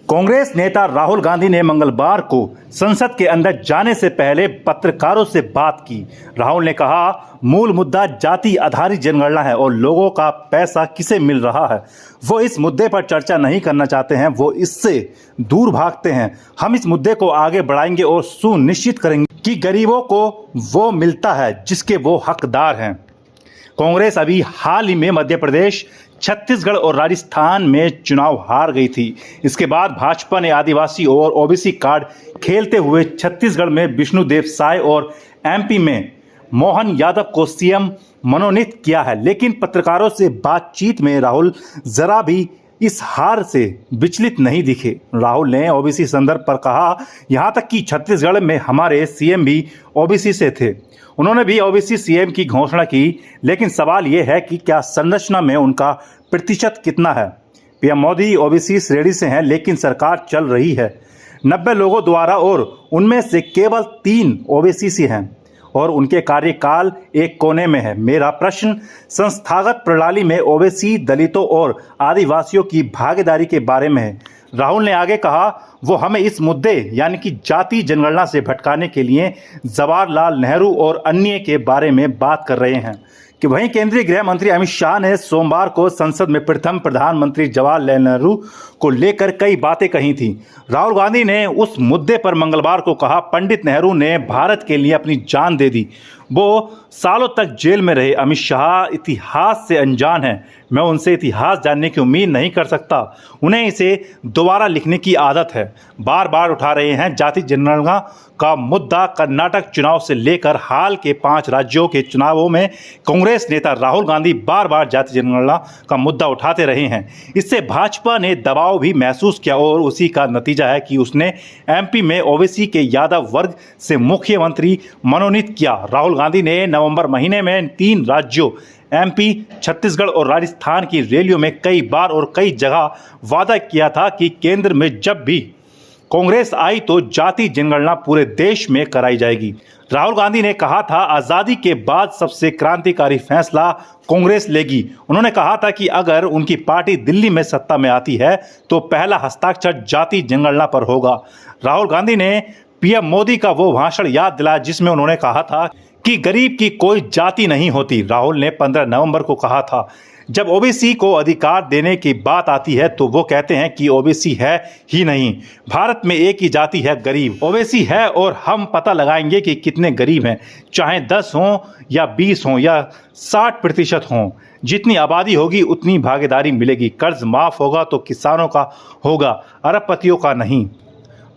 कांग्रेस नेता राहुल गांधी ने मंगलवार को संसद के अंदर जाने से पहले पत्रकारों से बात की। राहुल ने कहा, मूल मुद्दा जाति आधारित जनगणना है और लोगों का पैसा किसे मिल रहा है, वो इस मुद्दे पर चर्चा नहीं करना चाहते हैं, वो इससे दूर भागते हैं। हम इस मुद्दे को आगे बढ़ाएंगे और सुनिश्चित करेंगे कि गरीबों को वो मिलता है जिसके वो हकदार हैं। कांग्रेस अभी हाल ही में मध्य प्रदेश, छत्तीसगढ़ और राजस्थान में चुनाव हार गई थी। इसके बाद भाजपा ने आदिवासी और ओबीसी कार्ड खेलते हुए छत्तीसगढ़ में विष्णुदेव साय और एमपी में मोहन यादव को सीएम मनोनीत किया है। लेकिन पत्रकारों से बातचीत में राहुल जरा भी इस हार से विचलित नहीं दिखे। राहुल ने ओबीसी संदर्भ पर कहा, यहाँ तक कि छत्तीसगढ़ में हमारे सीएम भी ओबीसी से थे। उन्होंने भी ओबीसी सीएम की घोषणा की, लेकिन सवाल ये है कि क्या संरचना में उनका प्रतिशत कितना है। पीएम मोदी ओबीसी श्रेणी से हैं, लेकिन सरकार चल रही है 90 लोगों द्वारा और उनमें से केवल 3 ओबीसी से हैं और उनके कार्यकाल एक कोने में है। मेरा प्रश्न संस्थागत प्रणाली में ओबीसी, दलितों और आदिवासियों की भागीदारी के बारे में है। राहुल ने आगे कहा, वो हमें इस मुद्दे यानी कि जाति जनगणना से भटकाने के लिए जवाहरलाल नेहरू और अन्य के बारे में बात कर रहे हैं। कि वहीं केंद्रीय गृह मंत्री अमित शाह ने सोमवार को संसद में प्रथम प्रधानमंत्री जवाहरलाल नेहरू को लेकर कई बातें कही थी। राहुल गांधी ने उस मुद्दे पर मंगलवार को कहा, पंडित नेहरू ने भारत के लिए अपनी जान दे दी, वो सालों तक जेल में रहे। अमित शाह इतिहास से अनजान हैं। मैं उनसे इतिहास जानने की उम्मीद नहीं कर सकता। उन्हें इसे दोबारा लिखने की आदत है। बार बार उठा रहे हैं जाति जनगणना का मुद्दा। कर्नाटक चुनाव से लेकर हाल के 5 राज्यों के चुनावों में कांग्रेस नेता राहुल गांधी बार बार जाति जनगणना का मुद्दा उठाते रहे हैं। इससे भाजपा ने दबाव भी महसूस किया और उसी का नतीजा है कि उसने एमपी में ओबीसी के यादव वर्ग से मुख्यमंत्री मनोनीत किया। राहुल गांधी ने नवंबर महीने में 3 राज्यों एमपी, छत्तीसगढ़ और राजस्थान की रैलियों में कई बार और कई जगह वादा किया था कि केंद्र में जब भी कांग्रेस आई तो जाति जनगणना पूरे देश में कराई जाएगी। राहुल गांधी ने कहा था, आज़ादी के बाद सबसे क्रांतिकारी फैसला कांग्रेस लेगी। उन्होंने कहा था कि अगर उनकी पार्टी दिल्ली में सत्ता में आती है तो पहला हस्ताक्षर जाति जनगणना पर होगा। राहुल गांधी ने पीएम मोदी का वो भाषण याद दिलाया जिसमें उन्होंने कहा था कि गरीब की कोई जाति नहीं होती। राहुल ने 15 नवंबर को कहा था, जब ओबीसी को अधिकार देने की बात आती है तो वो कहते हैं कि ओबीसी है ही नहीं, भारत में एक ही जाति है, गरीब। ओबीसी है और हम पता लगाएंगे कि कितने गरीब हैं, चाहे 10 हों या 20 हों या 60% हों। जितनी आबादी होगी उतनी भागीदारी मिलेगी। कर्ज माफ होगा तो किसानों का होगा, अरबपतियों का नहीं।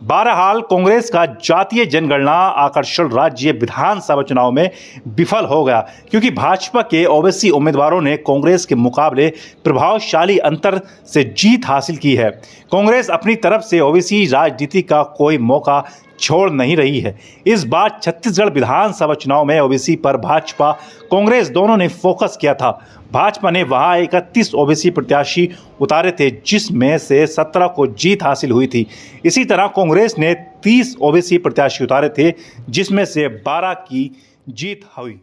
बहरहाल कांग्रेस का जातीय जनगणना आकर्षण राज्य विधानसभा चुनाव में विफल हो गया, क्योंकि भाजपा के ओबीसी उम्मीदवारों ने कांग्रेस के मुकाबले प्रभावशाली अंतर से जीत हासिल की है। कांग्रेस अपनी तरफ से ओबीसी राजनीति का कोई मौका छोड़ नहीं रही है। इस बार छत्तीसगढ़ विधानसभा चुनाव में ओबीसी पर भाजपा कांग्रेस दोनों ने फोकस किया था। भाजपा ने वहां 31 ओबीसी प्रत्याशी उतारे थे, जिसमें से 17 को जीत हासिल हुई थी। इसी तरह कांग्रेस ने 30 ओबीसी प्रत्याशी उतारे थे, जिसमें से 12 की जीत हुई।